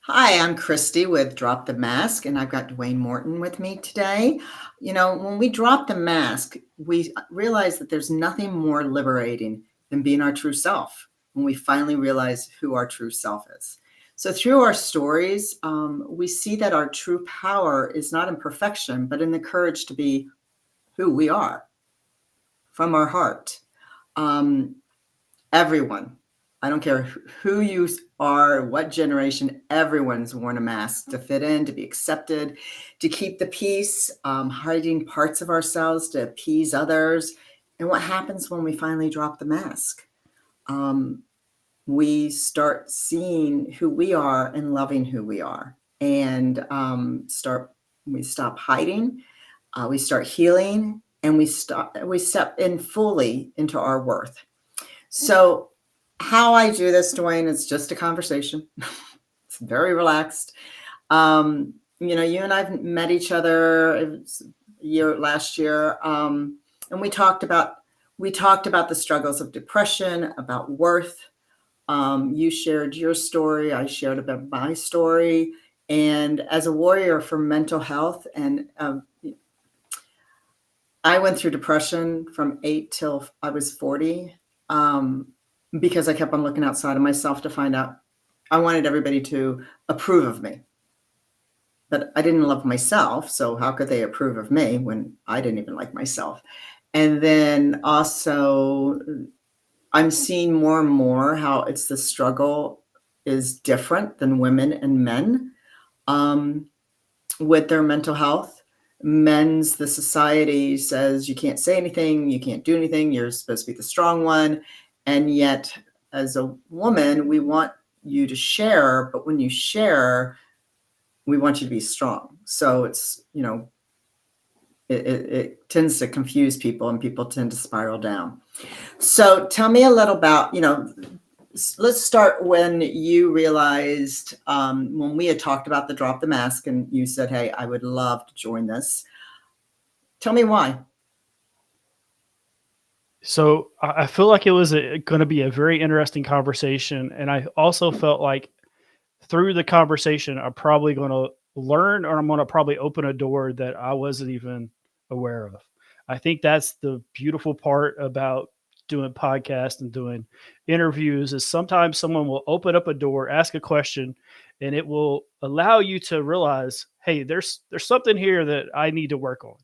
Hi, I'm Christy with Drop the Mask, and I've got Dwyane Morton with me today. When we drop the mask, we realize that there's nothing more liberating than being our true self when we finally realize who our true self is. So, through our stories, we see that our true power is not in perfection, but in the courage to be who we are from our heart. Um, Everyone. I don't care who you are, what generation, everyone's worn a mask to fit in, to be accepted, to keep the peace, hiding parts of ourselves to appease others. And what happens when we finally drop the mask? Um, we start seeing who we are and loving who we are, and we stop hiding, we start healing, and we step in fully into our worth. So, how I do this, Dwyane, is just a conversation. It's very relaxed. You and I've met each other last year, and we talked about the struggles of depression, about worth. You shared your story. I shared about my story, and as a warrior for mental health, and I went through depression from 8 till I was 40. Because I kept on looking outside of myself to find out. I wanted everybody to approve of me, but I didn't love myself. So how could they approve of me when I didn't even like myself? And then also, I'm seeing more and more how it's the struggle is different than women and men um, with their mental health. The society says you can't say anything, you can't do anything, you're supposed to be the strong one. And yet, as a woman, we want you to share, but when you share, we want you to be strong. So it tends to confuse people, and people tend to spiral down. So tell me a little about, let's start when you realized, when we had talked about the drop the mask, and you said, hey, I would love to join this. Tell me why. So I feel like it was going to be a very interesting conversation, and I also felt like through the conversation, I'm probably going to learn, or I'm going to probably open a door that I wasn't even aware of. I think that's the beautiful part about doing podcasts and doing interviews is sometimes someone will open up a door, ask a question, and it will allow you to realize, hey, there's something here that I need to work on.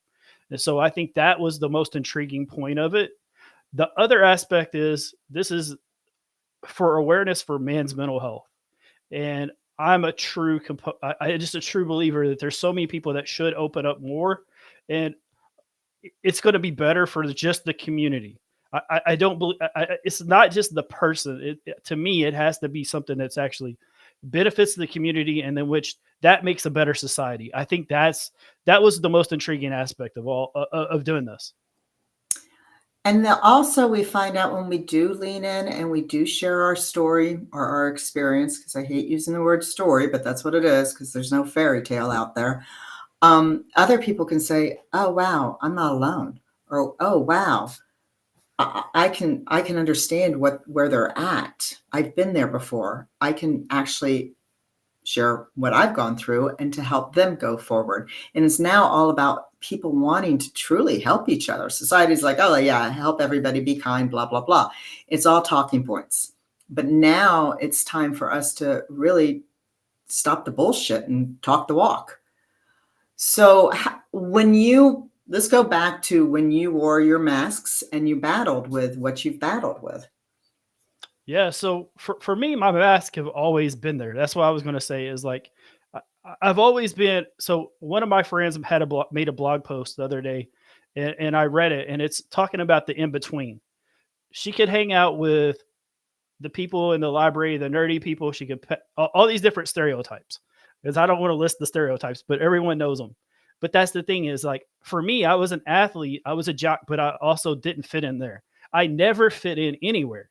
And so I think that was the most intriguing point of it. The other aspect is this is for awareness for man's mental health. And I'm a true just a true believer that there's so many people that should open up more, and it's going to be better for just the community. I don't believe it's not just the person. To me, it has to be something that's actually benefits the community, and then which that makes a better society. I think that was the most intriguing aspect of all of doing this. And then also, we find out when we do lean in and we do share our story or our experience, because I hate using the word story, but that's what it is, because there's no fairy tale out there. Other people can say, "Oh wow, I'm not alone," or "Oh wow, I can understand where they're at. I've been there before. I can actually share what I've gone through and to help them go forward." And it's now all about people wanting to truly help each other. Society's like, oh, yeah, help everybody, be kind, blah, blah, blah. It's all talking points. But now it's time for us to really stop the bullshit and talk the walk. So let's go back to when you wore your masks and you battled with what you've battled with. Yeah, so for me, my mask have always been there. That's what I was going to say is like I've always been. So one of my friends had made a blog post the other day, and I read it, and it's talking about the in between. She could hang out with the people in the library, the nerdy people. She could all these different stereotypes, because I don't want to list the stereotypes, but everyone knows them. But that's the thing is like for me, I was an athlete, I was a jock, but I also didn't fit in there. I never fit in anywhere.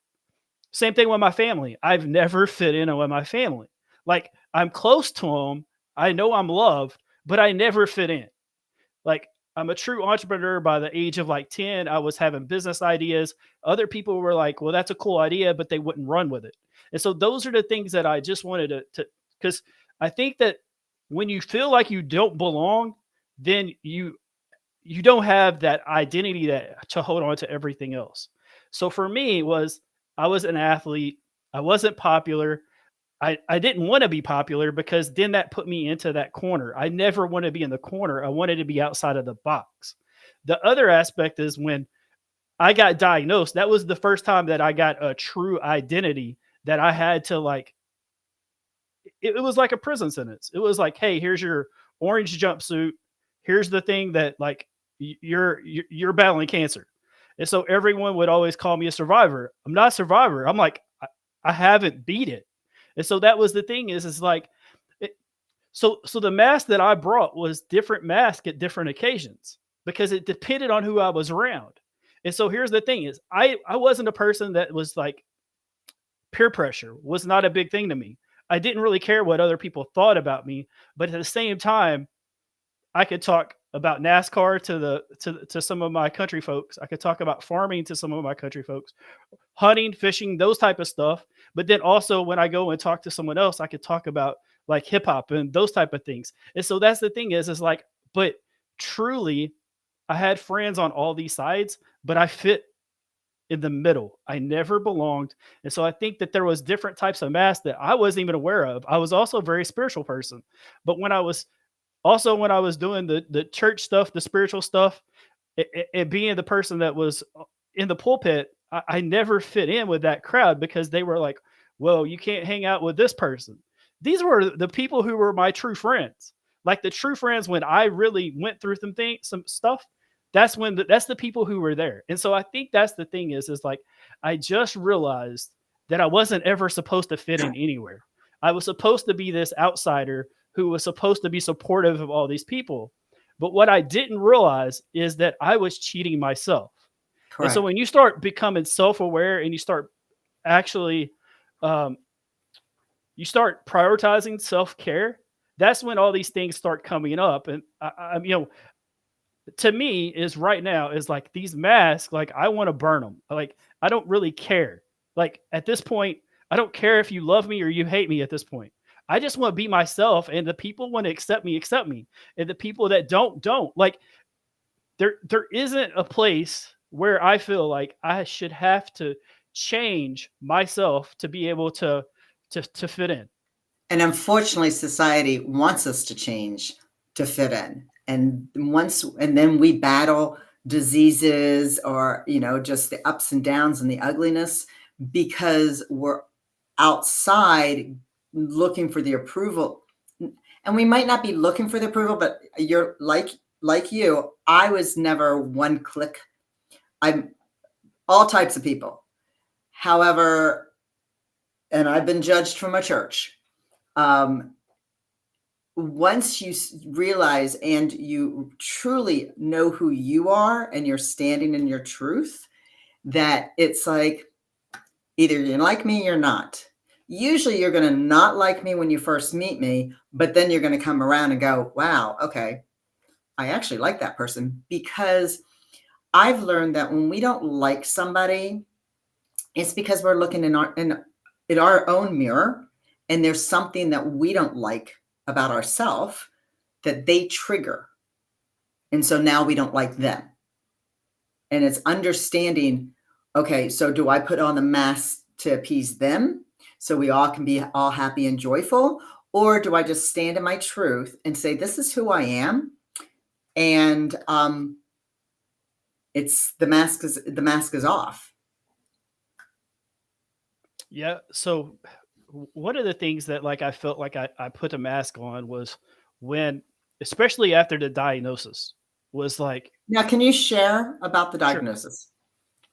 Same thing with my family. I've never fit in with my family. Like I'm close to them. I know I'm loved, but I never fit in. Like I'm a true entrepreneur by the age of like 10. I was having business ideas. Other people were like, well, that's a cool idea, but they wouldn't run with it. And so those are the things that I just wanted to because I think that when you feel like you don't belong, then you don't have that identity that to hold on to everything else. So for me, it was I was an athlete. I wasn't popular. I didn't want to be popular because then that put me into that corner. I never wanted to be in the corner. I wanted to be outside of the box. The other aspect is when I got diagnosed, that was the first time that I got a true identity that I had to like it was like a prison sentence. It was like, hey, here's your orange jumpsuit. Here's the thing that like you're battling cancer. And so everyone would always call me a survivor. I'm not a survivor. I'm like, I haven't beat it. And so that was the thing is like, it, so the mask that I brought was different mask at different occasions because it depended on who I was around. And so here's the thing is I wasn't a person that was like peer pressure was not a big thing to me. I didn't really care what other people thought about me, but at the same time, I could talk about NASCAR to some of my country folks. I could talk about farming to some of my country folks, hunting, fishing, those type of stuff. But then also when I go and talk to someone else, I could talk about like hip hop and those type of things. And so that's the thing is like, but truly, I had friends on all these sides, but I fit in the middle. I never belonged. And so I think that there was different types of masks that I wasn't even aware of. I was also a very spiritual person. But when I was doing the church stuff, the spiritual stuff, and being the person that was in the pulpit, I never fit in with that crowd because they were like, well, you can't hang out with this person. These were the people who were my true friends. Like the true friends when I really went through some stuff, that's when that's the people who were there. And so I think that's the thing is like I just realized that I wasn't ever supposed to fit in anywhere. I was supposed to be this outsider who was supposed to be supportive of all these people. But what I didn't realize is that I was cheating myself. And so Correct. when you start becoming self-aware and you start actually um, you start prioritizing self-care, that's when all these things start coming up. And to me is right now is like these masks, like I want to burn them. Like I don't really care. Like at this point, I don't care if you love me or you hate me at this point. I just want to be myself and the people want to accept me. And the people that don't. Like there isn't a place where I feel like I should have to change myself to be able to fit in. And unfortunately, society wants us to change to fit in. And then we battle diseases or, just the ups and downs and the ugliness because we're outside looking for the approval. And we might not be looking for the approval, but you're like you, I was never one click. I'm all types of people. However, and I've been judged from a church. Um, Once you realize and you truly know who you are and you're standing in your truth, that it's like either you like me or you're not. Usually you're going to not like me when you first meet me, but then you're going to come around and go, wow, okay, I actually like that person. Because I've learned that when we don't like somebody, it's because we're looking in our own mirror and there's something that we don't like about ourselves that they trigger. And so now we don't like them. And it's understanding, okay, so do I put on the mask to appease them so we all can be all happy and joyful? Or do I just stand in my truth and say, this is who I am? And it's the mask is off. Yeah. So one of the things that like I felt like I put a mask on was when, especially after the diagnosis, was like, Now, can you share about the sure, diagnosis?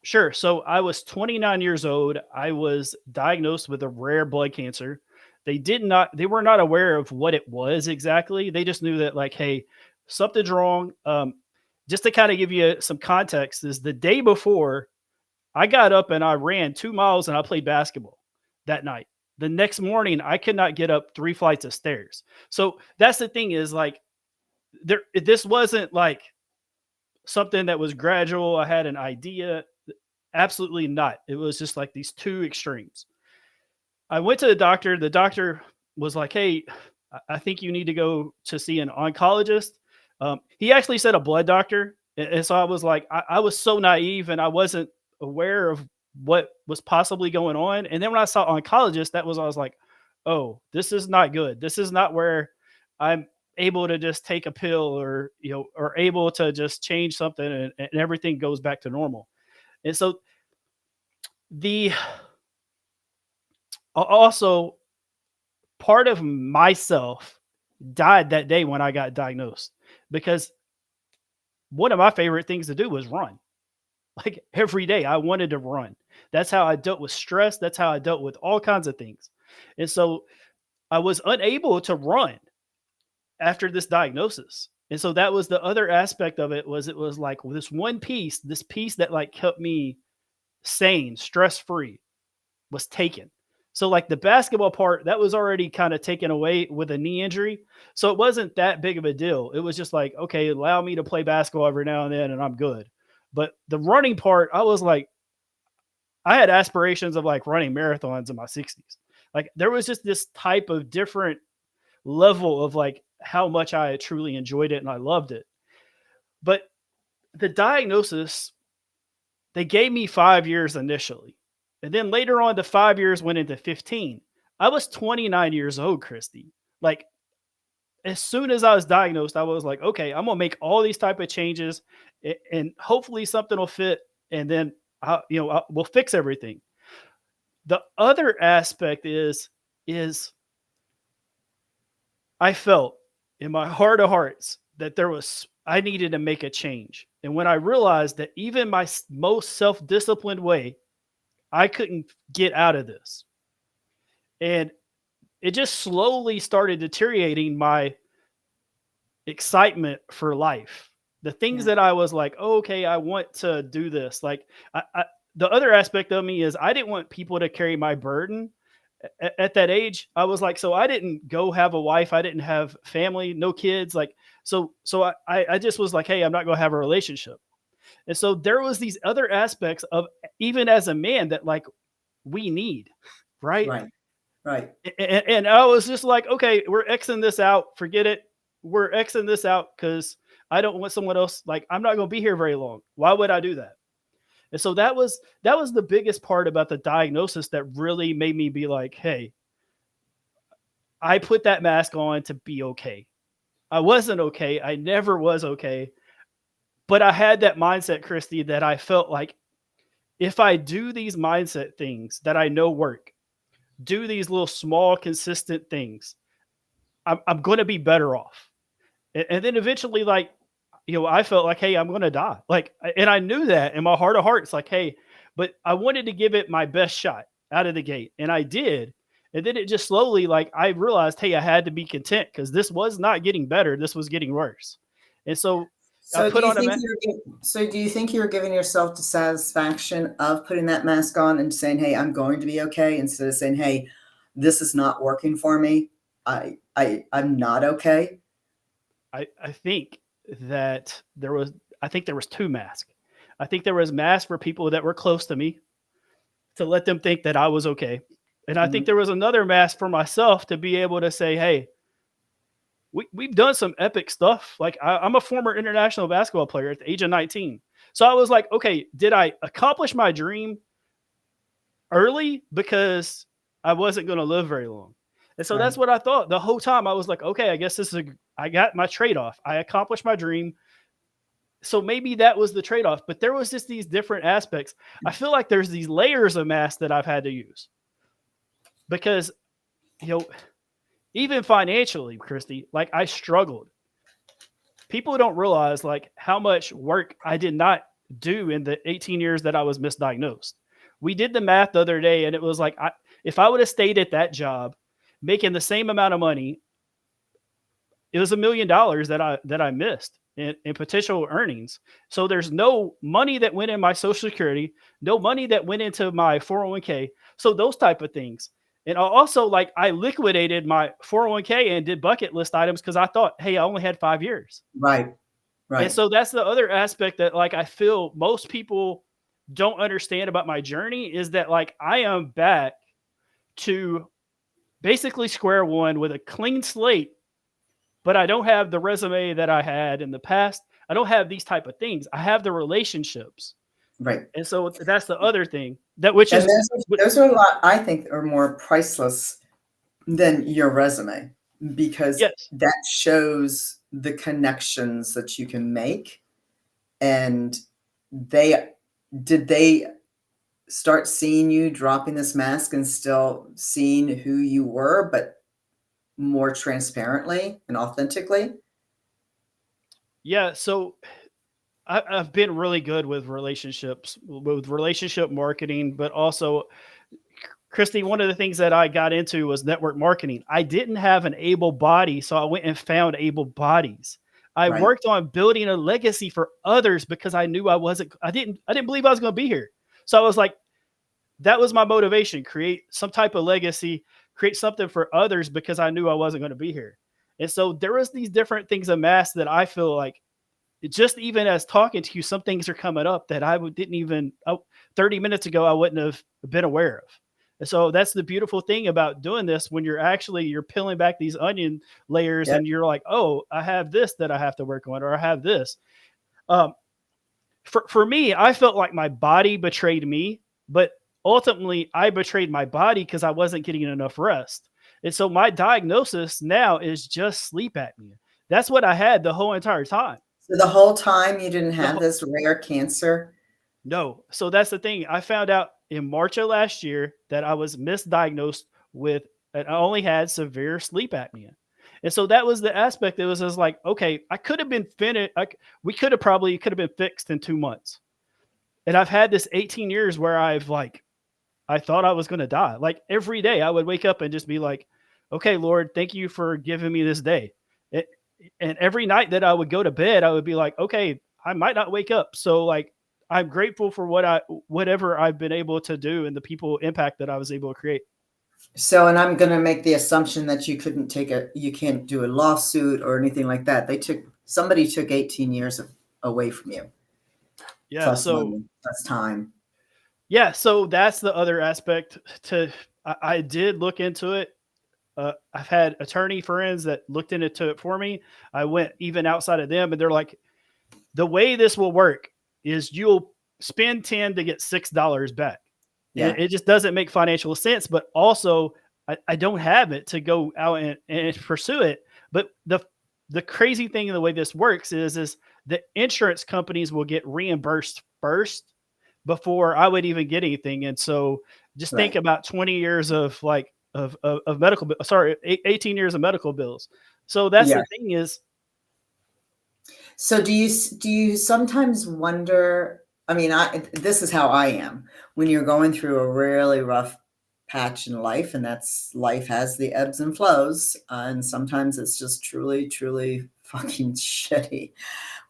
sure. So I was 29 years old. I was diagnosed with a rare blood cancer. They were not aware of what it was exactly. They just knew that like, hey, something's wrong. Just to kind of give you some context, is the day before I got up and I ran 2 miles and I played basketball that night. The next morning, I could not get up 3 flights of stairs. So that's the thing is like, this wasn't like something that was gradual. I had an idea. Absolutely not. It was just like these two extremes. I went to the doctor. The doctor was like, hey, I think you need to go to see an oncologist. He actually said a blood doctor. And so I was like, I was so naive and I wasn't aware of what was possibly going on. And then when I saw oncologist, I was like, oh, this is not good. This is not where I'm able to just take a pill or, or able to just change something and everything goes back to normal. And so the also part of myself died that day when I got diagnosed because one of my favorite things to do was run. Like every day I wanted to run. That's how I dealt with stress. That's how I dealt with all kinds of things. And so I was unable to run after this diagnosis. And so that was the other aspect of it was like this one piece, this piece that like kept me sane, stress free was taken. So like the basketball part that was already kind of taken away with a knee injury. So it wasn't that big of a deal. It was just like, okay, allow me to play basketball every now and then and I'm good. But the running part, I was like, I had aspirations of like running marathons in my 60s. Like there was just this type of different level of like how much I truly enjoyed it and I loved it. But the diagnosis, they gave me 5 years initially. And then later on, the 5 years went into 15. I was 29 years old, Christy. Like as soon as I was diagnosed, I was like, okay, I'm gonna make all these type of changes, and hopefully something will fit, and then we'll fix everything. The other aspect is I felt in my heart of hearts that I needed to make a change, and when I realized that even my most self-disciplined way, I couldn't get out of this, and it just slowly started deteriorating my excitement for life. The things Yeah. that I was like, oh, okay, I want to do this. Like, the other aspect of me is I didn't want people to carry my burden. At that age, I was like, so I didn't go have a wife. I didn't have family, no kids. Like, so I just was like, hey, I'm not going to have a relationship. And so there was these other aspects of even as a man that like we need, right? Right. Right. And I was just like, okay, we're Xing this out. Forget it. We're Xing this out because I don't want someone else. Like, I'm not going to be here very long. Why would I do that? And so that was the biggest part about the diagnosis that really made me be like, hey, I put that mask on to be okay. I wasn't okay. I never was okay. But I had that mindset, Christy, that I felt like if I do these mindset things that I know work, do these little small, consistent things, I'm going to be better off. And then eventually, like, I felt like, hey, I'm going to die. Like, and I knew that in my heart of hearts, like, hey, but I wanted to give it my best shot out of the gate. And I did. And then it just slowly, like, I realized, hey, I had to be content because this was not getting better. This was getting worse. And so I So do put you on think do you think you're giving yourself the satisfaction of putting that mask on and saying, "Hey, I'm going to be okay," instead of saying, "Hey, this is not working for me. I'm not okay." I think that I think there was two masks. I think there was masks for people that were close to me to let them think that I was okay. And I think Mhm. there was another mask for myself to be able to say, hey, we've done some epic stuff. Like I'm a former international basketball player at the age of 19. So I was like, okay, did I accomplish my dream early because I wasn't going to live very long? And so that's Right. what I thought the whole time. I was like, okay, I guess I got my trade off. I accomplished my dream. So maybe that was the trade off. But there was just these different aspects. I feel like there's these layers of masks that I've had to use because, you know, even financially, Christy, like I struggled. People don't realize like how much work I did not do in the 18 years that I was misdiagnosed. We did the math the other day and it was like if I would have stayed at that job making the same amount of money, it was $1 million that I missed in potential earnings. So there's no money that went in my social security, no money that went into my 401k. So those type of things. And also like I liquidated my 401k and did bucket list items because I thought, hey, I only had 5 years. Right. And Right. so that's the other aspect that like I feel most people don't understand about my journey is that like I am back to basically square one with a clean slate, but I don't have the resume that I had in the past. I don't have these type of things. I have the relationships. Right. And so that's the other thing that which And is those are a lot, I think, are more priceless than your resume, because yes. that shows the connections that you can make. And they did they start seeing you dropping this mask and still seeing who you were, but more transparently and authentically? Yeah. So I've been really good with relationships, with relationship marketing, but also Christy, one of the things that I got into was network marketing. I didn't have an able body, so I went and found able bodies. I Right. worked on building a legacy for others because I knew I didn't believe I was going to be here. So I was like, that was my motivation, create some type of legacy, create something for others because I knew I wasn't going to be here. And so there was these different things amassed that I feel like just even as talking to you, some things are coming up that didn't even 30 minutes ago I wouldn't have been aware of. And so that's the beautiful thing about doing this when you're peeling back these onion layers Yep. and you're like, oh, I have this that I have to work on, or I have this. Um, for me, I felt like my body betrayed me, but ultimately I betrayed my body because I wasn't getting enough rest. And so my diagnosis now is just sleep apnea. That's what I had the whole entire time. So the whole time you didn't The have this rare cancer? No. So that's the thing. I found out in March of last year that I was misdiagnosed with, and I only had severe sleep apnea. And so that was the aspect. It was just like, okay, I could have been finished. We could have been fixed in 2 months. And I've had this 18 years where I thought I was going to die. Like every day I would wake up and just be like, okay, Lord, thank you for giving me this day. It, and every night that I would go to bed, I would be like, okay, I might not wake up. So like, I'm grateful for whatever I've been able to do and the people impact that I was able to create. So, and I'm going to make the assumption that you can't do a lawsuit or anything like that. Somebody took 18 years away from you, Yeah. plus So money, plus time. yeah. So that's the other aspect I did look into it. I've had attorney friends that looked into it for me. I went even outside of them and they're like, the way this will work is you'll spend 10 to get $6 back. Yeah. It just doesn't make financial sense, but also I don't have it to go out and pursue it. But the crazy thing in the way this works is the insurance companies will get reimbursed first before I would even get anything. And so just think Right. about 20 years of of medical, 18 years of medical bills. So that's Yeah. the thing is, So do you sometimes wonder, I mean, this is how I am when you're going through a really rough patch in life, and life has the ebbs and flows, and sometimes it's just truly, truly fucking shitty,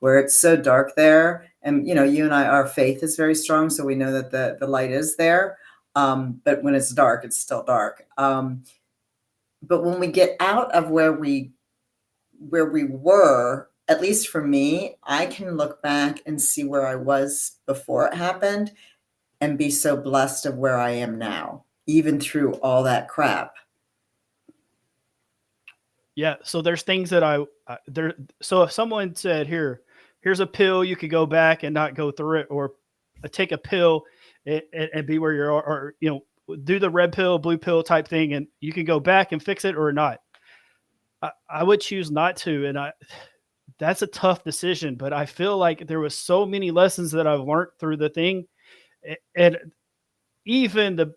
where it's so dark there. And you and I, our faith is very strong, so we know that the light is there. But when it's dark, it's still dark. But when we get out of where we were, at least for me, I can look back and see where I was before it happened and be so blessed of where I am now, even through all that crap. yeah. So there's things that there. So if someone said, here's a pill, you could go back and not go through it, or take a pill and be where you are, or do the red pill, blue pill type thing, and you can go back and fix it or not. I would choose not to, and that's a tough decision. But I feel like there was so many lessons that I've learned through the thing, and even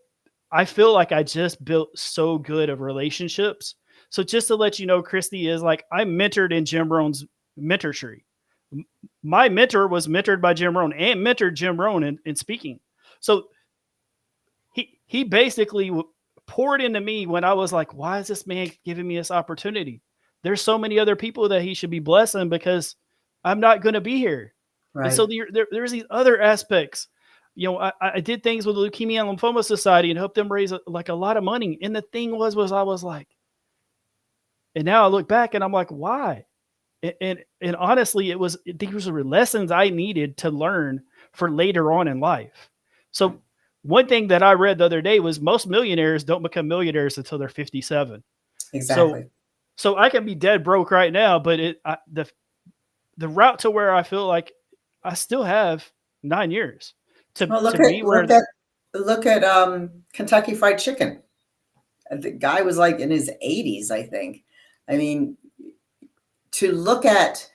I feel like I just built so good of relationships. So just to let you know, Christy, is like I mentored in Jim Rohn's mentor tree. My mentor was mentored by Jim Rohn and mentored Jim Rohn in speaking. So he basically poured into me when I was like, why is this man giving me this opportunity? There's so many other people that he should be blessing because I'm not going to be here. And so Right. there's these other aspects. I did things with the Leukemia and Lymphoma Society and helped them raise a lot of money. And the thing was I was like, and now I look back and I'm like, why? And honestly, these were lessons I needed to learn for later on in life. So one thing that I read the other day was most millionaires don't become millionaires until they're 57. So Exactly. so I can be dead broke right now, but the route to where I feel like I still have 9 years Well, to be where. look at Kentucky Fried Chicken. The guy was like in his 80s, I think. I mean, to look at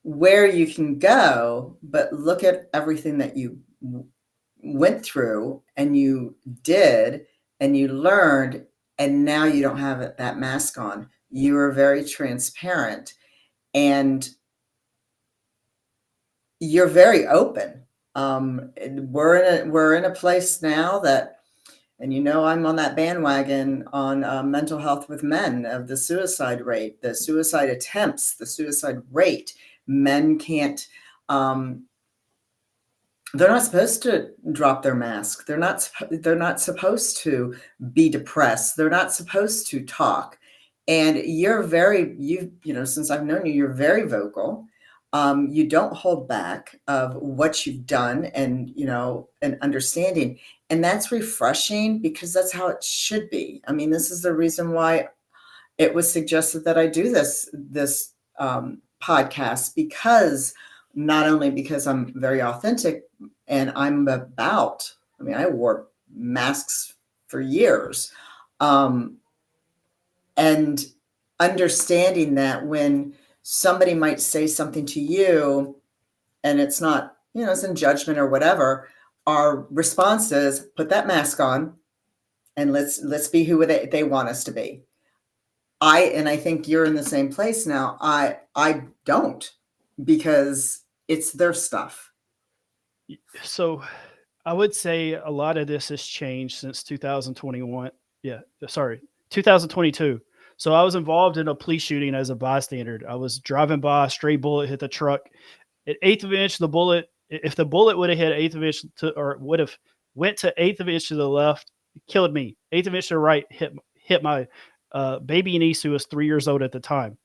where you can go, but look at everything that you went through and you did and you learned, and now you don't have that mask on. You are very transparent and you're very open. We're in a place now that, and I'm on that bandwagon on mental health with men, of the suicide rate, the suicide attempts, the suicide rate. Men can't. They're not supposed to drop their mask. They're not supposed to be depressed. They're not supposed to talk. And since I've known you, you're very vocal. You don't hold back of what you've done, and understanding. And that's refreshing, because that's how it should be. I mean, this is the reason why it was suggested that I do this podcast, because not only because I'm very authentic, and I wore masks for years, and understanding that when somebody might say something to you and it's not, it's in judgment or whatever, our response is put that mask on and let's be who they want us to be. I think you're in the same place now. I don't, because it's their stuff. So I would say a lot of this has changed since 2021. Yeah, sorry, 2022. So I was involved in a police shooting as a bystander. I was driving by, a stray bullet hit the truck. At eighth of an inch, the bullet, if the bullet would have hit eighth of an inch or would have went to eighth of an inch to the left, it killed me. Eighth of an inch to the right hit my baby niece, who was 3 years old at the time.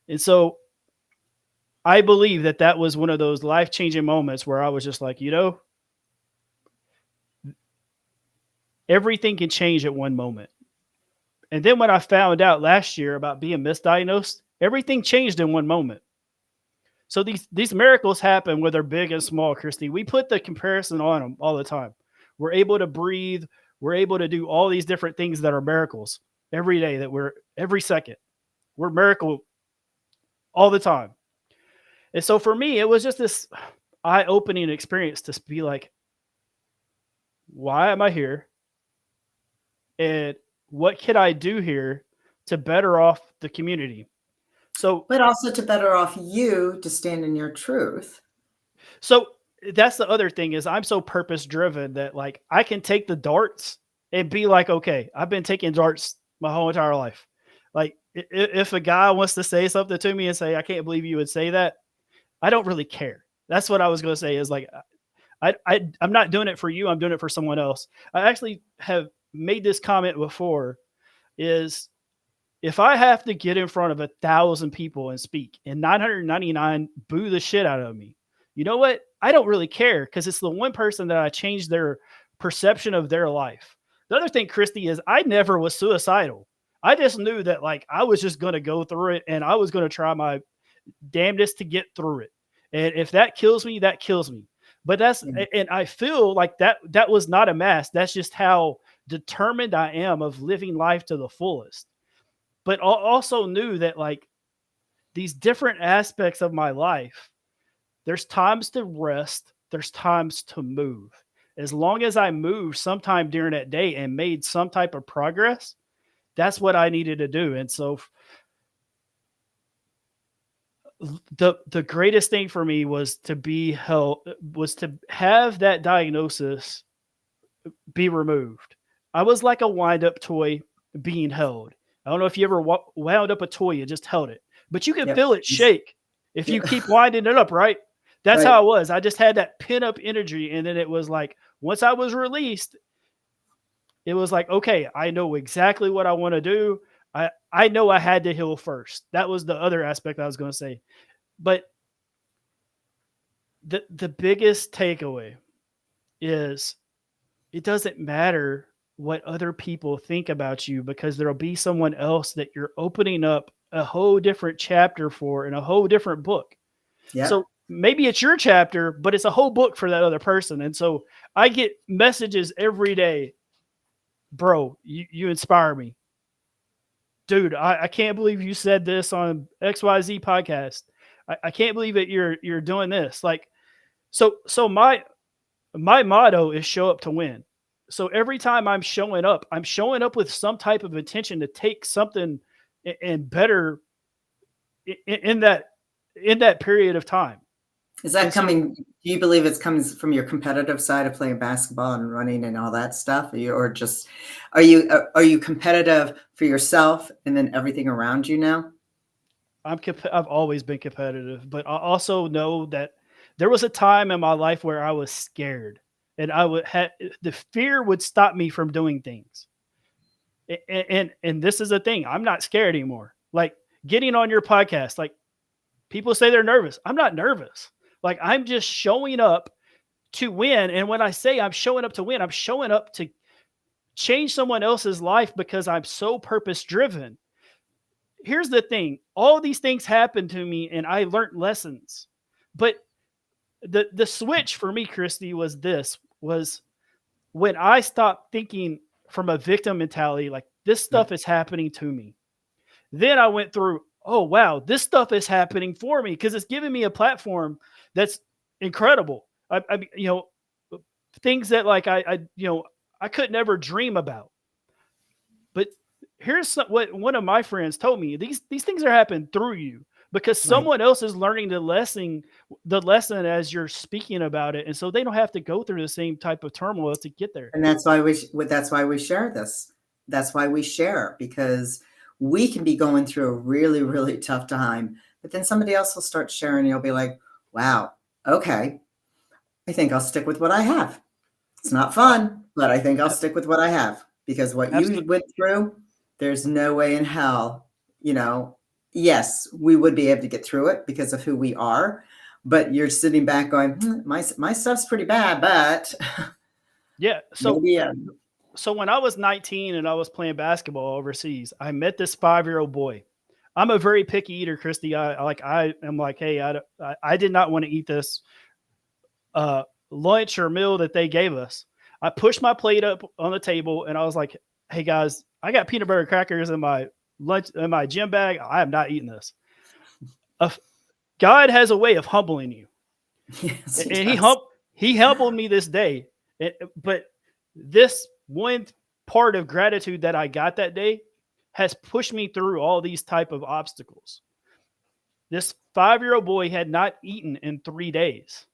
And so I believe that was one of those life-changing moments where I was just like, everything can change at one moment. And then when I found out last year about being misdiagnosed, everything changed in one moment. So these miracles happen, whether big and small, Christy. We put the comparison on them all the time. We're able to breathe. We're able to do all these different things that are miracles every day, every second. We're miracle all the time. And so for me, it was just this eye-opening experience to be like, why am I here? And what can I do here to better off the community? But also to better off you to stand in your truth. So that's the other thing, is I'm so purpose driven that like I can take the darts and be like, okay, I've been taking darts my whole entire life. Like if a guy wants to say something to me and say, I can't believe you would say that, I don't really care. That's what I was going to say, is like, I'm not doing it for you. I'm doing it for someone else. I actually have made this comment before, is if I have to get in front of 1,000 people and speak and 999 boo the shit out of me, you know what? I don't really care, because it's the one person that I changed their perception of their life. The other thing, Christy, is I never was suicidal. I just knew that like I was just going to go through it, and I was going to try my damnedest to get through it. And if that kills me, that kills me. But and I feel like that was not a mask. That's just how determined I am of living life to the fullest. But also knew that like these different aspects of my life, there's times to rest, there's times to move. As long as I moved sometime during that day and made some type of progress, that's what I needed to do. And so the greatest thing for me was to have that diagnosis be removed. I was like a wind up toy being held. I don't know if you ever wound up a toy and just held it, but you can feel it shake if you keep winding it up, right? That's how it was. I just had that pin up energy. And then it was like, once I was released, it was like, okay, I know exactly what I want to do. I know I had to heal first. That was the other aspect I was going to say. But the biggest takeaway is it doesn't matter what other people think about you, because there'll be someone else that you're opening up a whole different chapter for in a whole different book. So Yep. maybe it's your chapter, but it's a whole book for that other person. And so I get messages every day, bro, you inspire me. Dude, I can't believe you said this on XYZ podcast. I can't believe that you're doing this. Like, so my motto is show up to win. So every time I'm showing up with some type of intention to take something and better in that period of time. Is that And so coming? Do you believe it's comes from your competitive side of playing basketball and running and all that stuff, or just are you competitive for yourself and then everything around you now? I've always been competitive, but I also know that there was a time in my life where I was scared, and the fear would stop me from doing things. And this is the thing. I'm not scared anymore. Like getting on your podcast, like people say they're nervous. I'm not nervous. Like I'm just showing up to win. And when I say I'm showing up to win, I'm showing up to change someone else's life because I'm so purpose driven. Here's the thing. All these things happened to me and I learned lessons. But the switch for me, Christy, was when I stopped thinking from a victim mentality, like this Yep. stuff is happening to me. Then I went through, oh wow, this stuff is happening for me because it's giving me a platform that's incredible. Things that like I could never dream about. But what one of my friends told me: these things are happening through you because Right. someone else is learning the lesson as you're speaking about it, and so they don't have to go through the same type of turmoil to get there. And that's why we share this. That's why we share, because we can be going through a really, really tough time, but then somebody else will start sharing and you'll be like, wow, okay, I think I'll stick with what I have. It's not fun, but I think I'll stick with what I have because what you Absolutely. went through, there's no way in hell, you know, yes, we would be able to get through it because of who we are, but you're sitting back going, my stuff's pretty bad, but Yeah. So maybe so when I was 19 and I was playing basketball overseas, I met this 5-year-old boy. I'm a very picky eater, Christy. I am like, hey, I did not want to eat this uh, lunch or meal that they gave us. I pushed my plate up on the table and I was like, hey guys, I got peanut butter crackers in my lunch in my gym bag. I am not eating this. Uh, God has a way of humbling you, yes, he and does. he humbled me this day. But this one part of gratitude that I got that day has pushed me through all these type of obstacles. This 5-year-old boy had not eaten in 3 days.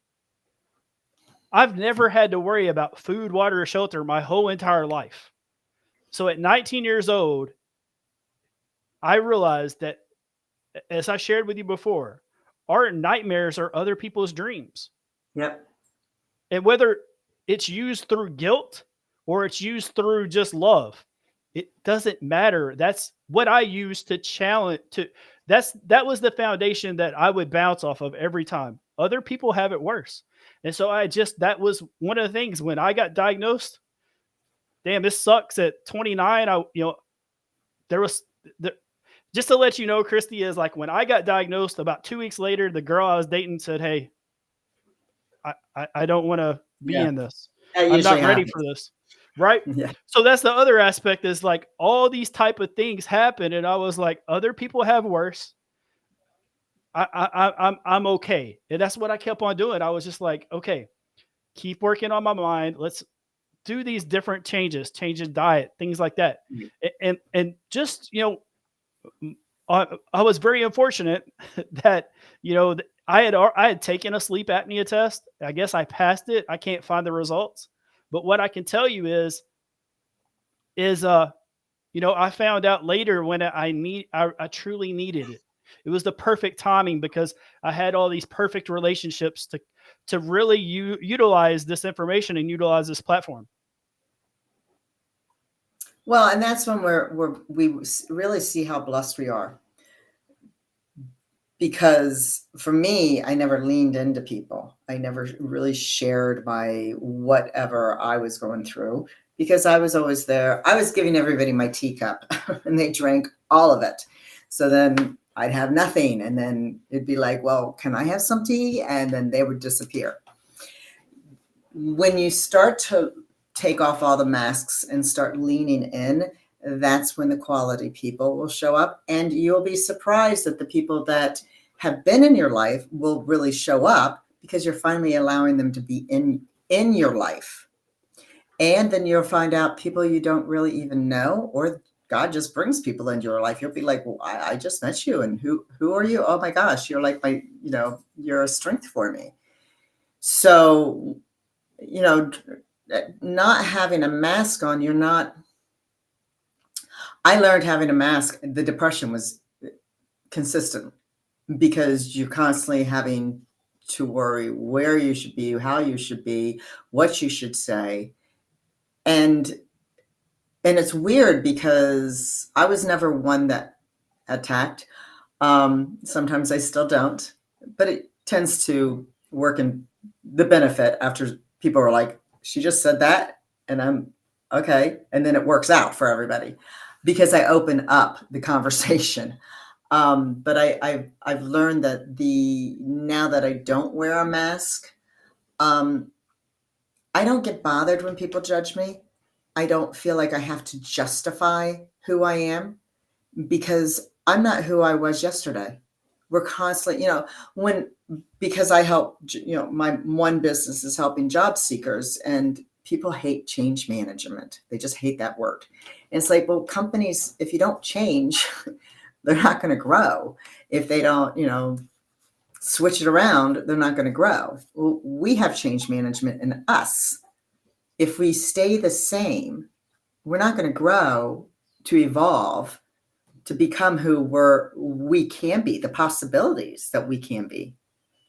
I've never had to worry about food, water, or shelter my whole entire life. So at 19 years old, I realized that, as I shared with you before, our nightmares are other people's dreams. Yep. And whether it's used through guilt or it's used through just love, it doesn't matter. That's what I use to challenge to that was the foundation that I would bounce off of every time. Other people have it worse. And so that was one of the things when I got diagnosed. Damn, this sucks at 29. There was the, just to let you know, Christy, is like when I got diagnosed about 2 weeks later, the girl I was dating said, hey, I don't want to be Yeah. in this. That I'm usually not ready happens. for this. Right. Yeah. So that's the other aspect, is like all these type of things happen. And I was like, other people have worse. I'm okay. And that's what I kept on doing. I was just like, okay, keep working on my mind. Let's do these different changing diet, things like that. And just, I was very unfortunate that I had taken a sleep apnea test. I guess I passed it. I can't find the results, but what I can tell you is I found out later when I truly needed it. It was the perfect timing because I had all these perfect relationships to really utilize this information and utilize this platform. Well, and that's when we really see how blessed we are. because for me, I never leaned into people. I never really shared my whatever I was going through because I was always there. I was giving everybody my teacup and they drank all of it. So then I'd have nothing. And then it'd be like, well, can I have some tea? And then they would disappear. When you start to take off all the masks and start leaning in, that's when the quality people will show up. And you'll be surprised that the people that have been in your life will really show up because you're finally allowing them to be in your life. And then you'll find out people you don't really even know, or God just brings people into your life. You'll be like, well, I just met you. And who are you? Oh my gosh, you're like my, you're a strength for me. So, not having a mask on, I learned having a mask, the depression was consistent because you're constantly having to worry where you should be, how you should be, what you should say. And it's weird because I was never one that attacked. Sometimes I still don't, but it tends to work in the benefit after people are like, she just said that, and I'm okay. And then it works out for everybody because I open up the conversation. But I've learned that now that I don't wear a mask, I don't get bothered when people judge me. I don't feel like I have to justify who I am because I'm not who I was yesterday. We're constantly, because I help, my one business is helping job seekers, and people hate change management. They just hate that word. And it's like, well, companies, if you don't change, they're not going to grow. If they don't, switch it around, they're not going to grow. Well, we have change management in us. If we stay the same, we're not going to grow to evolve to become who we can be, the possibilities that we can be.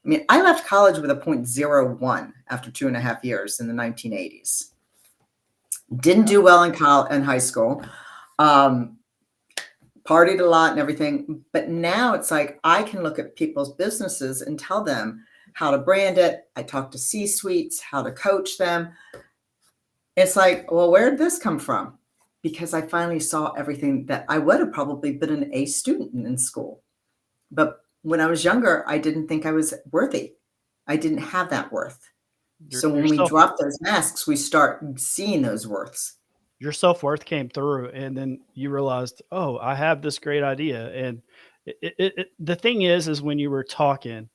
I mean, I left college with a 0.01 after 2.5 years in the 1980s. Didn't do well in high school. Partied a lot and everything. But now it's like I can look at people's businesses and tell them how to brand it. I talk to C-suites, how to coach them. It's like, well, where did this come from? Because I finally saw everything that I would have probably been an A student in school. But when I was younger, I didn't think I was worthy. I didn't have that worth. So when we drop those masks, we start seeing those worths. Your self-worth came through, and then you realized, oh, I have this great idea. And the thing is when you were talking,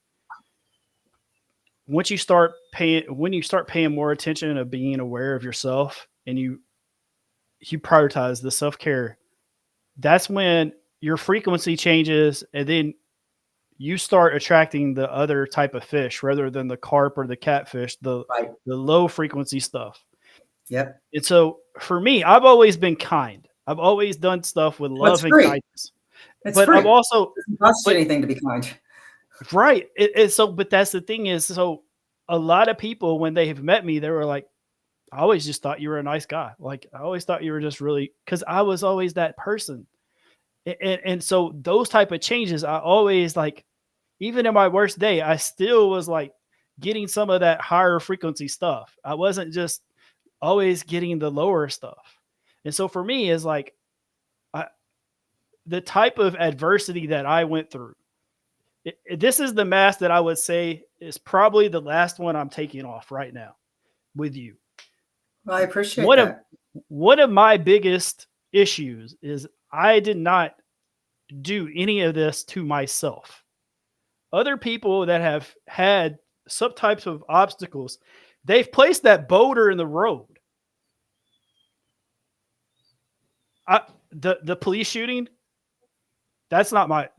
when you start paying more attention of being aware of yourself, and you prioritize the self-care, that's when your frequency changes, and then you start attracting the other type of fish rather than the carp or the catfish, the low frequency stuff. Yep. And so for me, I've always been kind. I've always done stuff with love and kindness. But free. I've also it doesn't cost you anything to be kind. Right. But that's the thing is, so a lot of people, when they have met me, they were like, I always just thought you were a nice guy. Like, I always thought you were just really, because I was always that person. And so those type of changes, I always like, even in my worst day, I still was like getting some of that higher frequency stuff. I wasn't just always getting the lower stuff. And so for me is like, the type of adversity that I went through, this is the mask that I would say is probably the last one I'm taking off right now with you. Well, I appreciate that. One of my biggest issues is I did not do any of this to myself. Other people that have had some types of obstacles, they've placed that boulder in the road. The police shooting, that's not right.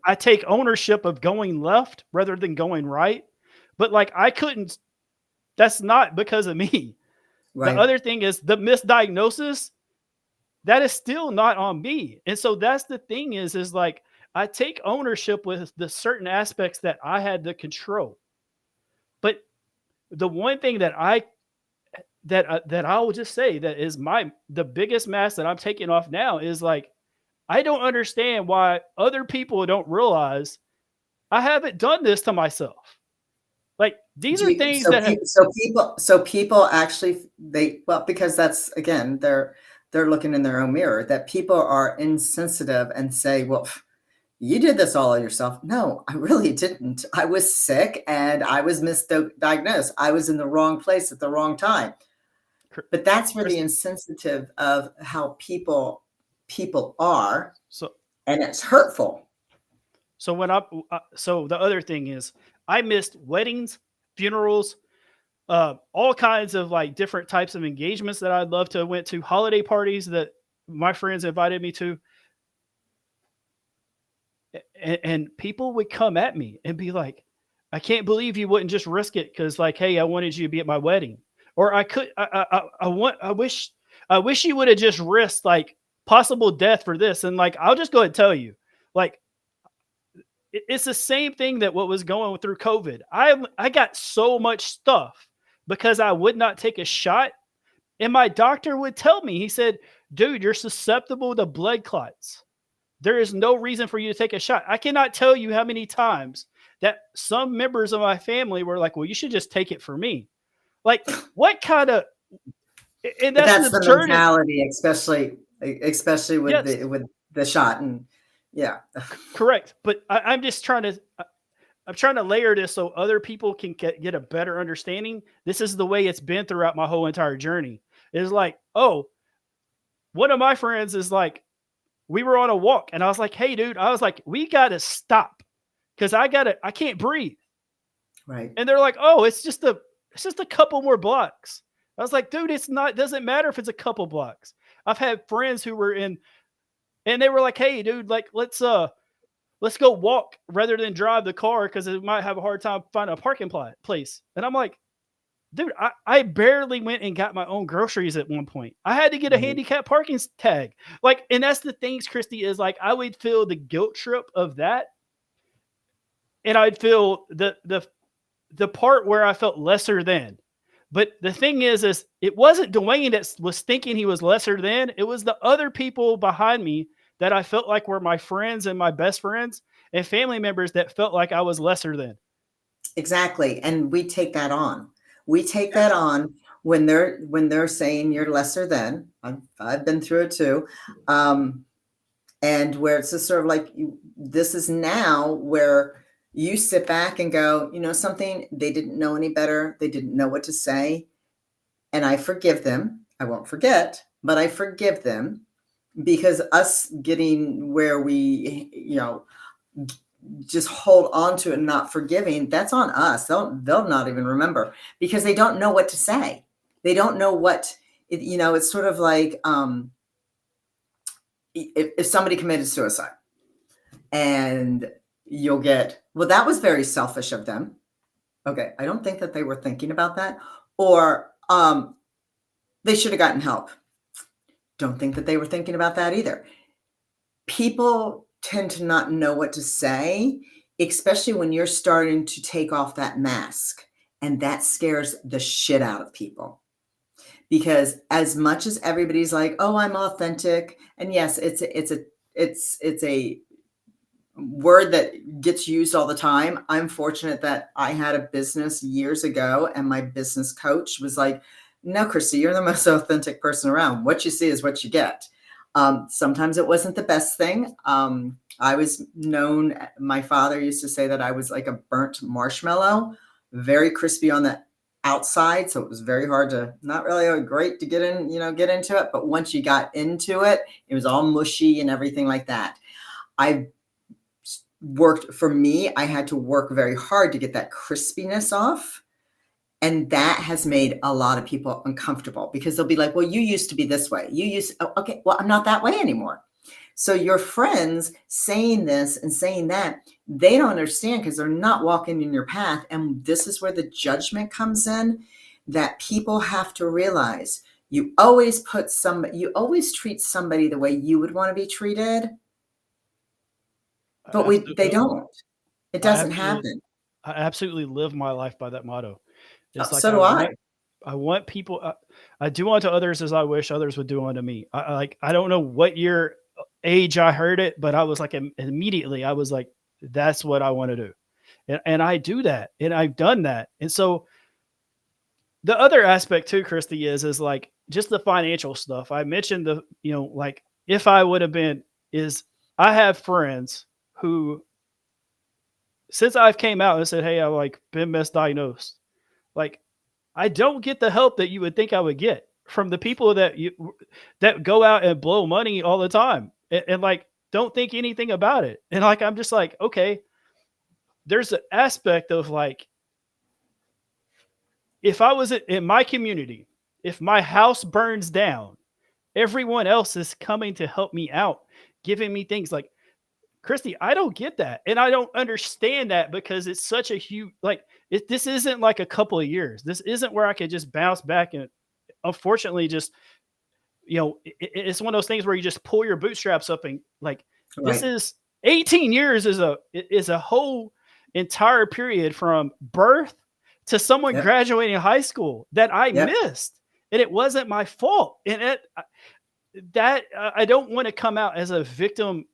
I take ownership of going left rather than going right. But like, that's not because of me. Right. The other thing is the misdiagnosis, that is still not on me. And so that's the thing is like, I take ownership with the certain aspects that I had to control. But the one thing that I will just say that is the biggest mask that I'm taking off now is like, I don't understand why other people don't realize I haven't done this to myself. Like, these Do are you, things so that have, people, so people actually well, because that's again, they're looking in their own mirror, that people are insensitive and say, well, you did this all yourself. No, I really didn't. I was sick and I was misdiagnosed. I was in the wrong place at the wrong time. But that's really Christy, insensitive of how people are, so and it's hurtful. so when so the other thing is I missed weddings, funerals, all kinds of like different types of engagements that I'd love to have went to, holiday parties that my friends invited me to, and people would come at me and be like, "I can't believe you wouldn't just risk it because, like, hey, I wanted you to be at my wedding, or I could, I wish you would have just risked like possible death for this." And like, I'll just go ahead and tell you, like, it's the same thing that what was going through COVID. I got so much stuff because I would not take a shot, and my doctor would tell me, he said, "Dude, you're susceptible to blood clots. There is no reason for you to take a shot." I cannot tell you how many times that some members of my family were like, "Well, you should just take it for me." Like, what kind of, and But that's the that's the absurdity. mentality, especially with Yes, the shot, and yeah. correct. But I'm just trying to, I'm trying to layer this so other people can get a better understanding. This is the way it's been throughout my whole entire journey. It's like, oh, one of my friends is like, we were on a walk and I was like, "Hey, dude," I was like, "We got to stop because I can't breathe." Right. And they're like, "Oh, it's just a couple more blocks." I was like, "Dude, it's not, doesn't matter if it's a couple blocks." I've had friends who were in, and they were like, "Hey, dude, like let's go walk rather than drive the car because it might have a hard time finding a parking place." And I'm like, "Dude, I barely went and got my own groceries at one point. I had to get a Right. handicap parking tag." Like, and that's the things, Christy, is like I would feel the guilt trip of that, and I'd feel the part where I felt lesser than. But the thing is it wasn't Dwayne that was thinking he was lesser than. It was the other people behind me that I felt like were my friends and my best friends and family members that felt like I was lesser than. Exactly, and we take that on. We take that Yes. on when they're saying you're lesser than. I've been through it too, and where it's just sort of like this is now where you sit back and go, you know something, they didn't know any better. They didn't know what to say, and I forgive them. I won't forget, but I forgive them because us getting where we, just hold on to it and not forgiving, that's on us. They'll not even remember because they don't know what to say. They don't know what it's sort of like if somebody committed suicide and you'll get, well, that was very selfish of them. Okay, I don't think that they were thinking about that. Or they should have gotten help. Don't think that they were thinking about that either. People tend to not know what to say, especially when you're starting to take off that mask. And that scares the shit out of people. Because as much as everybody's like, "Oh, I'm authentic," and yes, it's a word that gets used all the time. I'm fortunate that I had a business years ago, and my business coach was like, "No, Christy, you're the most authentic person around. What you see is what you get." Sometimes it wasn't the best thing. I was known, my father used to say that I was like a burnt marshmallow, very crispy on the outside. So it was very hard to, not really great to get into it. But once you got into it, it was all mushy and everything like that. I for me, I had to work very hard to get that crispiness off. And that has made a lot of people uncomfortable because they'll be like, "Well, you used to be this way. Oh, okay, well, I'm not that way anymore." So your friends saying this and saying that, they don't understand because they're not walking in your path. And this is where the judgment comes in, that people have to realize you always treat somebody the way you would want to be treated, but they Absolutely. don't. It I doesn't absolutely, happen. I absolutely live my life by that motto. It's like So do I. I want people. I do unto others as I wish others would do unto me. I don't know what your age I heard it, but I was like, immediately, I was like, that's what I want to do. And I do that, and I've done that. And so the other aspect too, Christy, is like just the financial stuff. I mentioned like if I would have been, is I have friends who, since I've came out and said, hey, I like been misdiagnosed, like I don't get the help that you would think I would get from the people that go out and blow money all the time and like don't think anything about it. And like I'm just like, okay, there's an aspect of like, if I was in my community, if my house burns down, everyone else is coming to help me out, giving me things like, Christy, I don't get that. And I don't understand that because it's such a huge, like, this isn't like a couple of years. This isn't where I could just bounce back and unfortunately just, it's one of those things where you just pull your bootstraps up and like, this Right. is 18 years is a whole entire period from birth to someone Yep. graduating high school that I Yep. missed. And it wasn't my fault. And I don't want to come out as a victim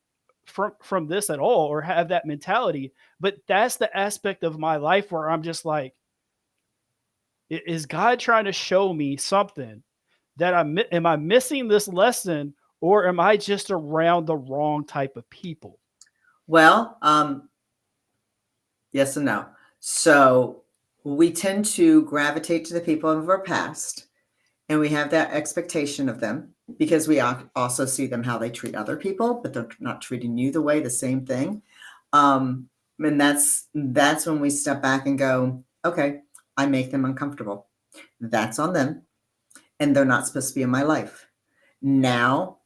from this at all or have that mentality, but that's the aspect of my life where I'm just like, is God trying to show me something that am I missing this lesson, or am I just around the wrong type of people? Well, yes and no. So we tend to gravitate to the people of our past, and we have that expectation of them because we also see them how they treat other people, but they're not treating you the same thing. And that's when we step back and go, okay, I make them uncomfortable. That's on them, and they're not supposed to be in my life. Now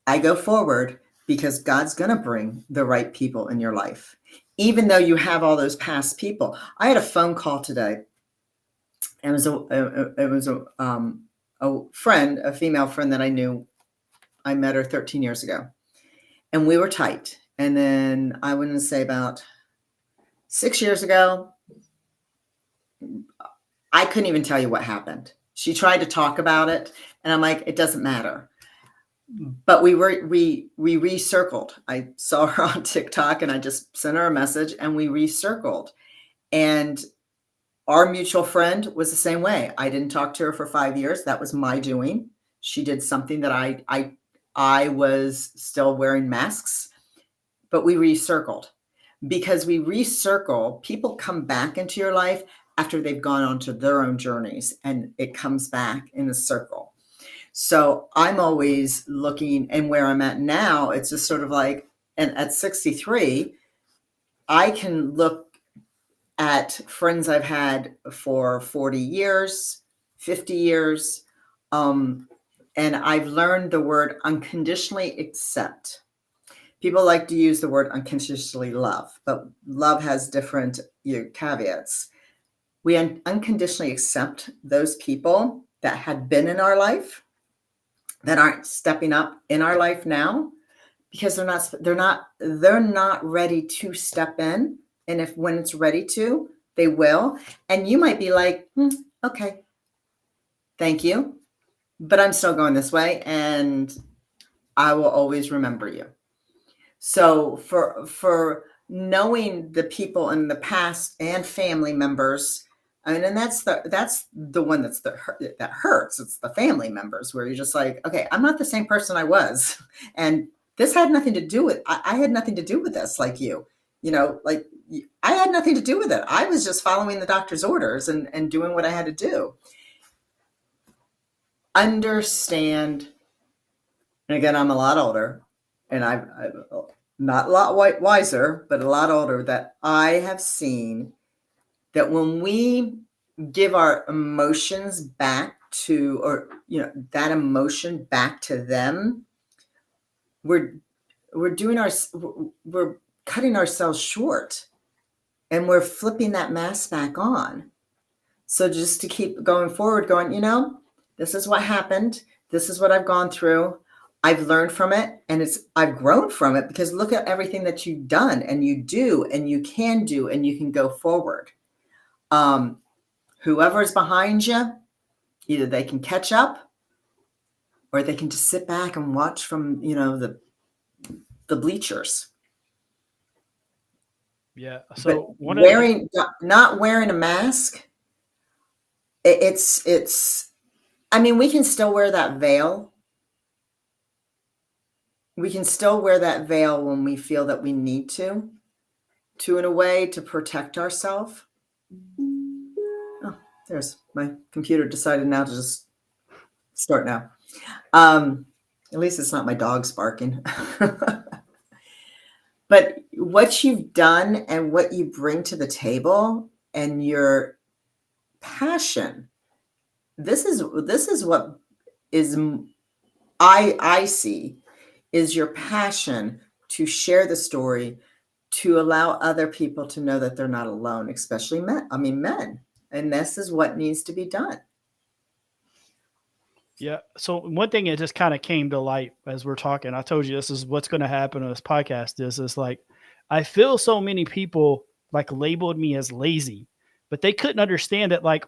I go forward because God's going to bring the right people in your life, even though you have all those past people. I had a phone call today. It was a friend, a female friend that I knew. I met her 13 years ago, and we were tight. And then I wouldn't say about 6 years ago, I couldn't even tell you what happened. She tried to talk about it, and I'm like, it doesn't matter. But we recircled. I saw her on TikTok, and I just sent her a message, and we recircled. And our mutual friend was the same way. I didn't talk to her for 5 years. That was my doing. She did something that I was still wearing masks, but we recircled. Because we recircle, people come back into your life after they've gone on to their own journeys, and it comes back in a circle. So I'm always looking, and where I'm at now, it's just sort of like, and at 63, I can look at friends I've had for 40 years, 50 years, and I've learned the word unconditionally accept. People like to use the word unconditionally love, but love has different caveats. We unconditionally accept those people that had been in our life that aren't stepping up in our life now because they're not ready to step in. And when it's ready to, they will. And you might be like, okay, thank you, but I'm still going this way, and I will always remember you. So for knowing the people in the past and family members, and that's the one that hurts. It's the family members where you're just like, okay, I'm not the same person I was, and this had nothing to do with. I had nothing to do with this, like you. Like I had nothing to do with it. I was just following the doctor's orders and doing what I had to do. Understand. And again, I'm a lot older, and I've not a lot wiser, but a lot older, that I have seen that when we give our emotions back to, or that emotion back to them, we're cutting ourselves short, and we're flipping that mask back on. So just to keep going forward, this is what happened. This is what I've gone through. I've learned from it, and I've grown from it, because look at everything that you've done and you do and you can do, and you can go forward. Whoever's behind you, either they can catch up, or they can just sit back and watch from, the the bleachers. Yeah. But So one of the not wearing a mask, it's, I mean, we can still wear that veil. We can still wear that veil when we feel that we need to in a way to protect ourselves. Oh, there's my computer decided now to just start now. At least it's not my dogs barking. But what you've done and what you bring to the table and your passion, this is what is I see is your passion to share the story, to allow other people to know that they're not alone, especially men. I mean, men. And this is what needs to be done. Yeah. So one thing that just kind of came to light as we're talking, I told you this is what's going to happen on this podcast is like, I feel so many people like labeled me as lazy, but they couldn't understand that. Like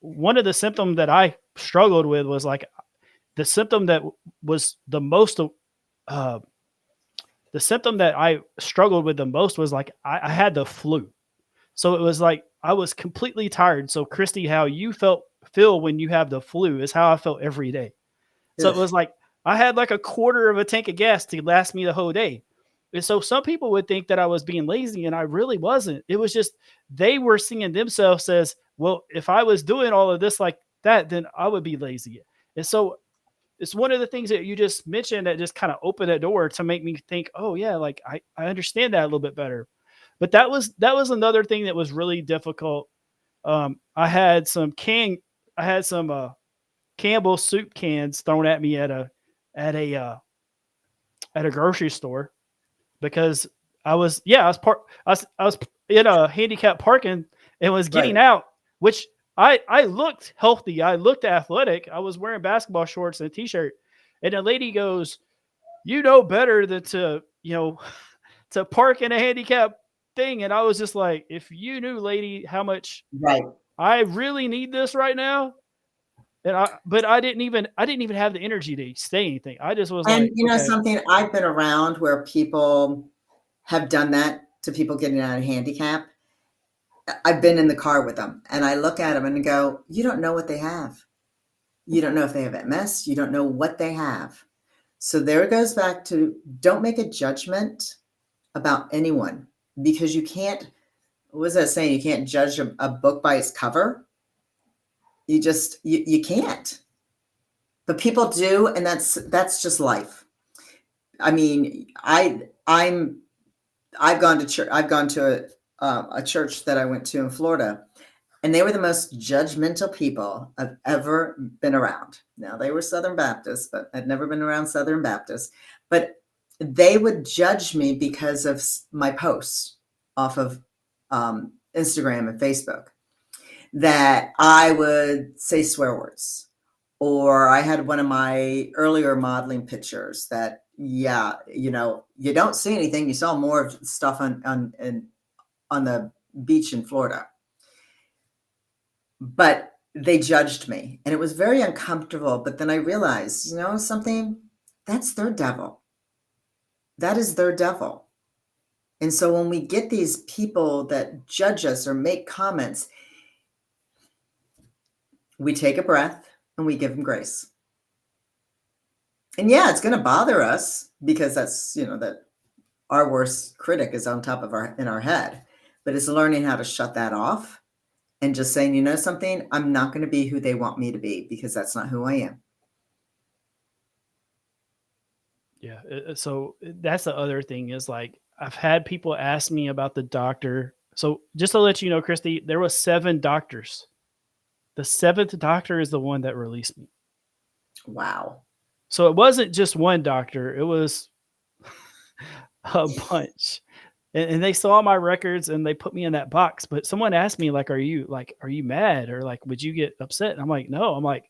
one of the symptoms that I struggled with was like the symptom that was uh, the symptom that I struggled with the most was like, I had the flu. So it was like, I was completely tired. So Christy, how you feel when you have the flu is how I felt every day. So it Ugh. was like I had like a quarter of a tank of gas to last me the whole day. And so some people would think that I was being lazy, and I really wasn't. It was just they were seeing themselves as, well, if I was doing all of this like that, then I would be lazy. And so it's one of the things that you just mentioned that just kind of opened that door to make me think, oh yeah, like I understand that a little bit better. But that was another thing that was really difficult. I had some Campbell soup cans thrown at me at a uh, at a grocery store because I was in a handicap parking and was getting Right. out, which I looked healthy, I looked athletic, I was wearing basketball shorts and a t-shirt, and the lady goes, "You know better than to to park in a handicap thing," and I was just like, "If you knew, lady, how much Right. I really need this right now." And I didn't even have the energy to say anything. I just was And like, you know okay, something, I've been around where people have done that to people getting out of handicap. I've been in the car with them and I look at them and go, you don't know what they have. You don't know if they have MS. You don't know what they have. So there it goes back to, don't make a judgment about anyone, because you can't, what was that saying? You can't judge a book by its cover. You can't. But people do, and that's just life. I mean, I've gone to church. I've gone to a church that I went to in Florida, and they were the most judgmental people I've ever been around. Now, they were Southern Baptists, but I'd never been around Southern Baptists. But they would judge me because of my posts off of Instagram and Facebook, that I would say swear words. Or I had one of my earlier modeling pictures that, yeah, you don't see anything. You saw more of stuff on the beach in Florida. But they judged me and it was very uncomfortable. But then I realized, something, that's their devil. That is their devil. And so when we get these people that judge us or make comments, we take a breath and we give them grace. And yeah, it's going to bother us because that's, that our worst critic is on top of in our head. But it's learning how to shut that off and just saying, something, I'm not going to be who they want me to be because that's not who I am. yeah. So that's the other thing is like I've had people ask me about the doctor. So just to let you know, Christy, there was 7 doctors. The 7th doctor is the one that released me. Wow. So it wasn't just one doctor; it was a bunch. And they saw my records and they put me in that box. But someone asked me, like, are you mad or like, would you get upset? And I'm like, no, like,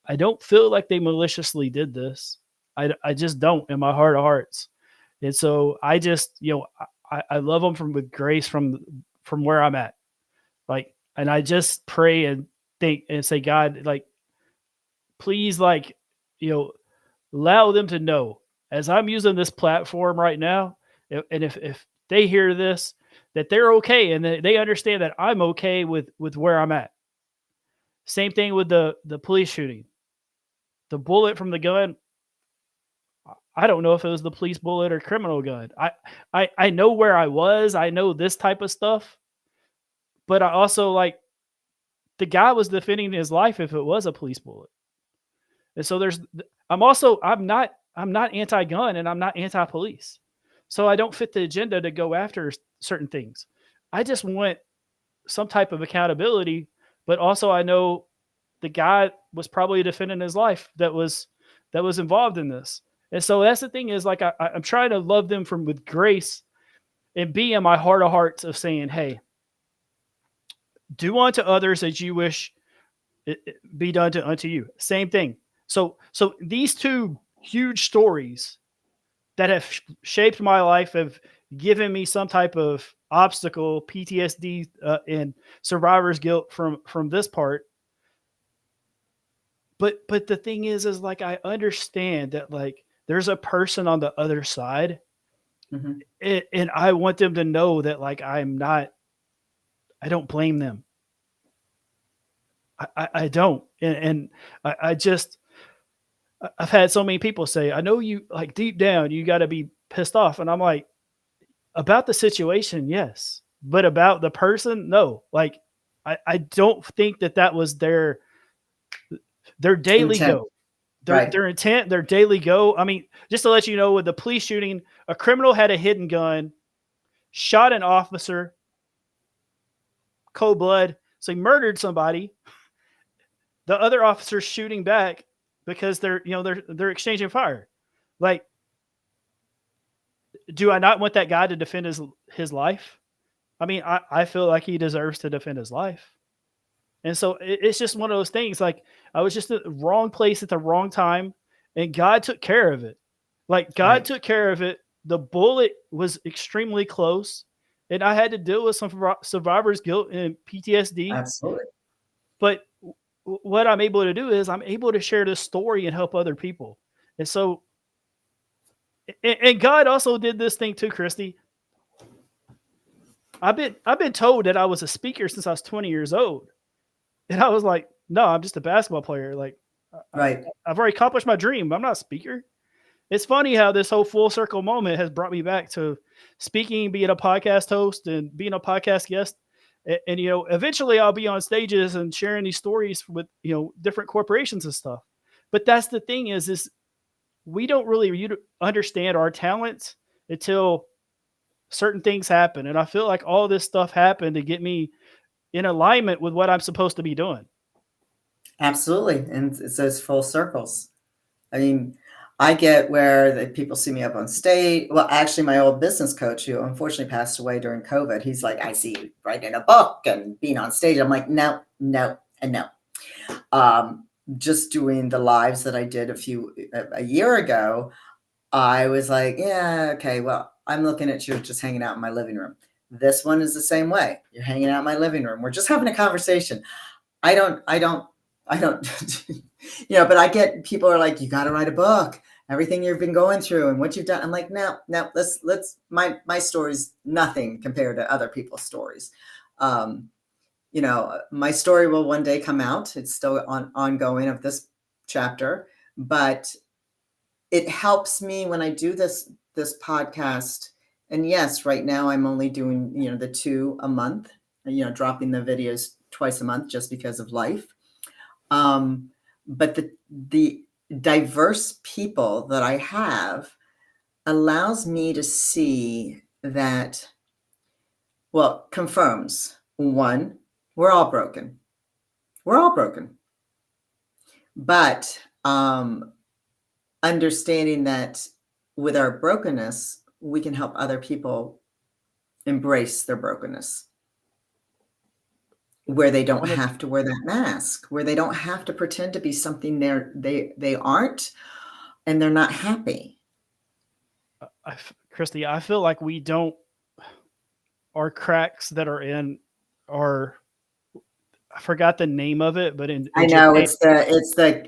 I don't feel like they maliciously did this. I just don't in my heart of hearts. And so I just, I love them with grace from where I'm at. Like, and I just pray and think and say, God, like, please, like, you know, allow them to know as I'm using this platform right now, and if they hear this, that they're okay and they understand that I'm okay with where I'm at. Same thing with the police shooting. The bullet from the gun, I don't know if it was the police bullet or criminal gun. I know where I was. I know this type of stuff, but I also like the guy was defending his life if it was a police bullet. And so I'm not anti-gun and I'm not anti-police. So I don't fit the agenda to go after certain things. I just want some type of accountability, but also I know the guy was probably defending his life that was involved in this. And so that's the thing is like I'm trying to love them from with grace and be in my heart of hearts of saying, hey, do unto others as you wish it be done unto you. Same thing. So these two huge stories that have shaped my life have given me some type of obstacle, PTSD, and survivor's guilt from this part. But the thing is like I understand that like there's a person on the other side, Mm-hmm. and I want them to know that like I don't blame them. I don't, and I just I've had so many people say, I know you like deep down you got to be pissed off, and I'm like, about the situation, yes, but about the person, no. Like I don't think that was their daily Intent. go. Right. Their intent, their daily go. I mean, just to let you know, with the police shooting, a criminal had a hidden gun, shot an officer, cold blood. So he murdered somebody. The other officer's shooting back because they're exchanging fire. Like, do I not want that guy to defend his life? I mean, I feel like he deserves to defend his life. And so it's just one of those things. Like I was just at the wrong place at the wrong time, and God took care of it. Like God Right. took care of it. The bullet was extremely close, and I had to deal with some survivor's guilt and PTSD. Absolutely. But what I'm able to do is I'm able to share this story and help other people. And so, and God also did this thing too, Christy. I've been told that I was a speaker since I was 20 years old. And I was like, no, I'm just a basketball player. Like, Right. I've already accomplished my dream. I'm not a speaker. It's funny how this whole full circle moment has brought me back to speaking, being a podcast host, and being a podcast guest. And eventually I'll be on stages and sharing these stories with different corporations and stuff. But that's the thing is we don't really understand our talents until certain things happen. And I feel like all this stuff happened to get me in alignment with what I'm supposed to be doing. Absolutely. And it's those full circles. I mean, I get where the people see me up on stage. Well, actually, my old business coach, who unfortunately passed away during COVID, he's like, I see you writing a book and being on stage. I'm like, no, no, and no. Just doing the lives that I did a year ago, I was like, yeah, okay, well, I'm looking at you just hanging out in my living room. This one is the same way. You're hanging out in my living room. We're just having a conversation. I don't, but I get people are like, you got to write a book, everything you've been going through and what you've done. I'm like, no, my story's nothing compared to other people's stories. My story will one day come out. It's still ongoing of this chapter, but it helps me when I do this podcast. And yes, right now I'm only doing, the 2 a month, dropping the videos twice a month just because of life. But the diverse people that I have allows me to see that, well, confirms one, we're all broken. We're all broken. But understanding that with our brokenness, we can help other people embrace their brokenness, where they don't have to wear that mask, where they don't have to pretend to be something they aren't, and they're not happy. Christy, I feel like we don't, our cracks that are in our, I forgot the name of it, but I in know Japan,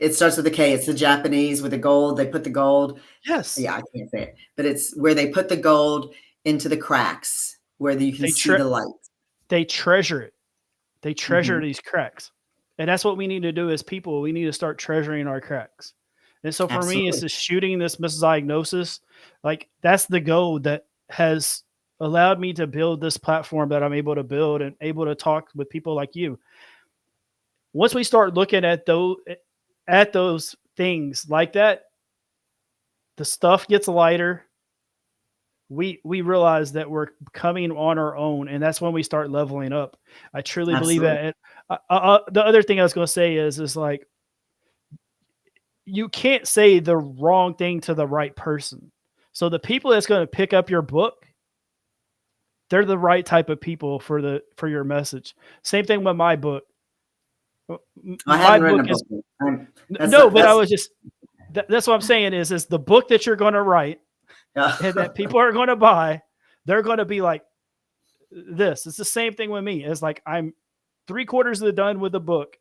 it starts with a K. It's the Japanese with the gold. They put the gold. yes, Yeah, I can't say it, but it's where they put the gold into the cracks where you can they see tre- the light. they treasure it. They treasure Mhm. these cracks. And that's what we need to do as people. We need to start treasuring our cracks. And so for me, it's Absolutely. just shooting this misdiagnosis. Like that's the goal that has allowed me to build this platform that I'm able to build and able to talk with people like you. Once we start looking at those things like that, the stuff gets lighter. We realize that we're coming on our own, and that's when we start leveling up. I truly believe Absolutely. that. The other thing I was going to say is like you can't say the wrong thing to the right person. So the people that's going to pick up your book, they're the right type of people for your message. Same thing with my book. I My haven't written book a is book yet. That's no, not but I that's was just that's what I'm saying is the book that you're going to write and that people are going to buy, they're going to be like this. It's the same thing with me. It's like I'm 3/4 of the done with the book.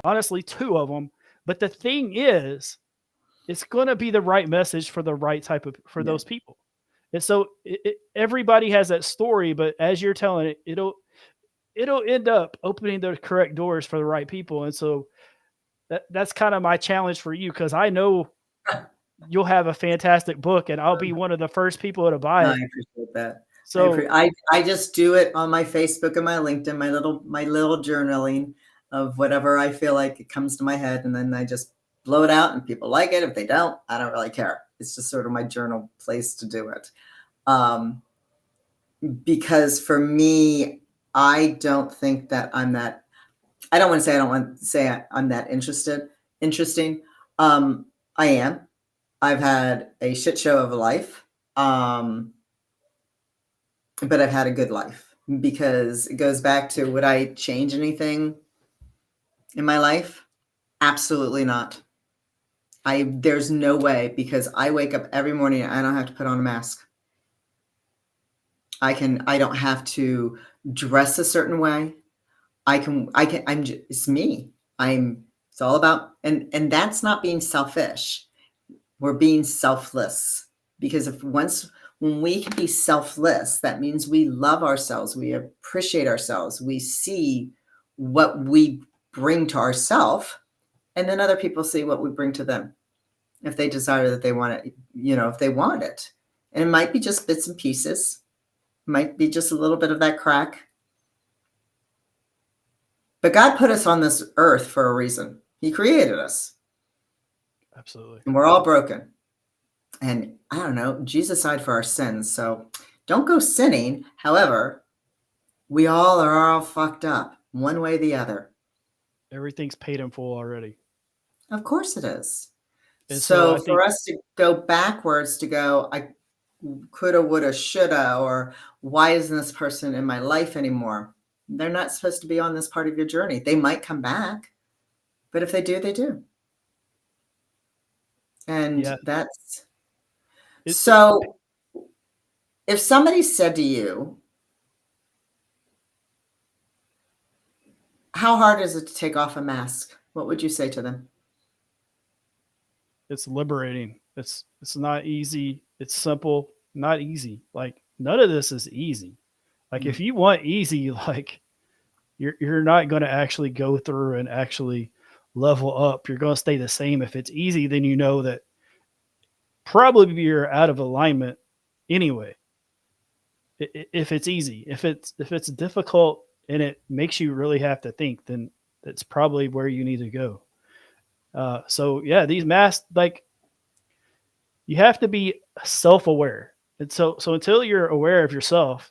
Honestly, two of them. But the thing is, it's going to be the right message for the right type of for yeah. those people. And so everybody has that story, but as you're telling it, it'll end up opening the correct doors for the right people. And so that's kind of my challenge for you because I know you'll have a fantastic book, and I'll be one of the first people to buy No, I it. appreciate that. So I just do it on my Facebook and my LinkedIn, my little journaling of whatever I feel like it comes to my head, and then I just blow it out, and people like it. If they don't, I don't really care. It's just sort of my journal place to do it. Um, because for me, I don't think that I'm that. I don't want to say I don't want to say I'm that interesting. Um, I am. I've had a shit show of a life. But I've had a good life because it goes back to would I change anything in my life? Absolutely not. There's no way because I wake up every morning and I don't have to put on a mask. I don't have to dress a certain way. It's me. It's all about, and that's not being selfish. We're being selfless because when we can be selfless, that means we love ourselves, we appreciate ourselves, we see what we bring to ourselves, and then other people see what we bring to them if they desire that they want it, if they want it. And it might be just bits and pieces, might be just a little bit of that crack. But God put us on this earth for a reason. He created us, absolutely. and we're all broken. And I don't know, Jesus died for our sins. So don't go sinning. However, we all are all fucked up one way or the other. Everything's paid in full already. Of course it is. And so So I for think us to go backwards to go, I coulda, woulda, shoulda, or why isn't this person in my life anymore? They're not supposed to be on this part of your journey. They might come back, but if they do, they do. And yeah, that's it, so if somebody said to you, how hard is it to take off a mask? What would you say to them? it's liberating. It's not easy. It's simple, not easy. Like none of this is easy. Like if Mm. you want easy, like you're not going to actually go through and actually level up. You're going to stay the same. If it's easy, then you know that probably you're out of alignment anyway. If it's easy, if it's difficult and it makes you really have to think, then that's probably where you need to go. So yeah, these masks, like you have to be self-aware, and so until you're aware of yourself,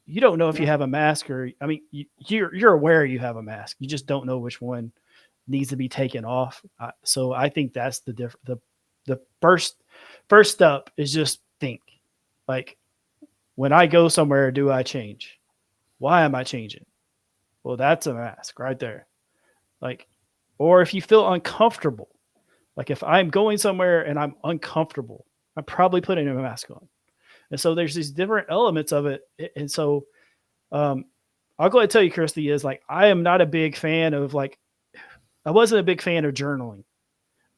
you don't know if Yeah. you have a mask or I mean you're aware you have a mask. You just don't know which one needs to be taken off. So I think that's the first step is just think like when I go somewhere, do I change? Why am I changing? Well, that's a mask right there. Like, or if you feel uncomfortable, like if I'm going somewhere and I'm uncomfortable, I'm probably putting a mask on. And so there's these different elements of it. And so um, I'll go ahead and tell you, Christy, is like I am not a big fan of like I wasn't a big fan of journaling,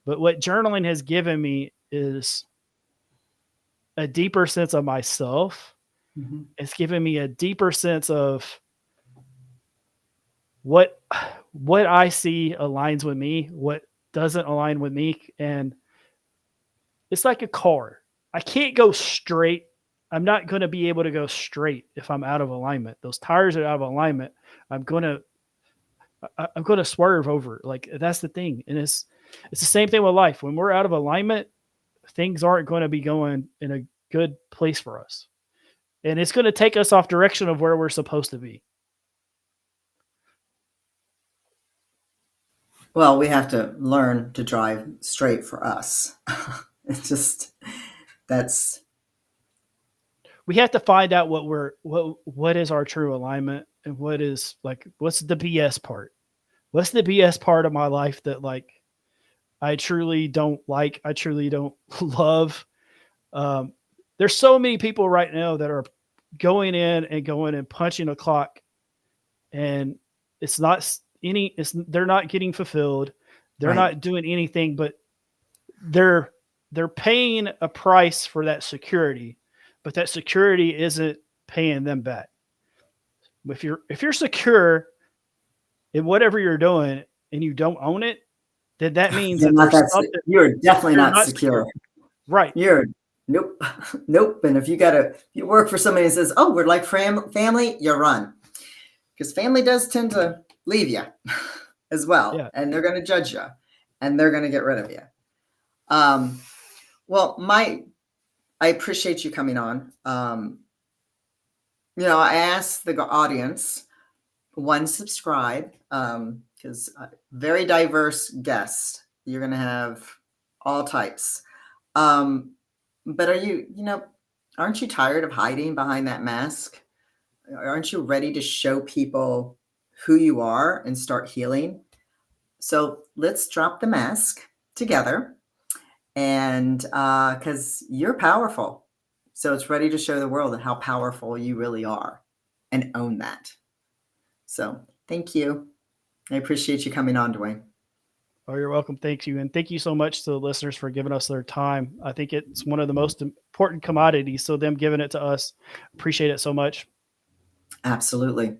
but what journaling has given me is a deeper sense of myself. Mhm. It's given me a deeper sense of what what I see aligns with me, what doesn't align with me, and it's like a car. I can't go straight. I'm not going to be able to go straight if I'm out of alignment. Those tires are out of alignment. I'm going to I'm going to swerve over. Like that's the thing. And it's the same thing with life. When we're out of alignment, things aren't going to be going in a good place for us. And it's going to take us off direction of where we're supposed to be. Well, we have to learn to drive straight for us. It's just that's We have to find out what is our true alignment and what is like what's the BS part. What's the BS part of my life that like I truly don't like, I truly don't love. Um, there's so many people right now that are going and punching a clock, and it's not they're not getting fulfilled. They're right. not doing anything, but they're they're paying a price for that security, but that security isn't paying them back. If you're secure in whatever you're doing and you don't own it, then that means You're that not there's that something you're definitely you're not not secure. secure. Right. You're nope, nope. And if you work for somebody that says, "Oh, we're like family," you run because family does tend to leave you as well, Yeah. and they're going to judge you, and they're going to get rid of you. Um, well, I appreciate you coming on. I asked the audience one subscribe because very diverse guests. You're going to have all types. But aren't you tired of hiding behind that mask? Aren't you ready to show people who you are and start healing? So let's drop the mask together, and because you're powerful. So it's ready to show the world how powerful you really are and own that. So thank you. I appreciate you coming on, Dwayne. Oh, you're welcome. Thank you. And thank you so much to the listeners for giving us their time. I think it's one of the most important commodities. So them giving it to us, appreciate it so much. Absolutely.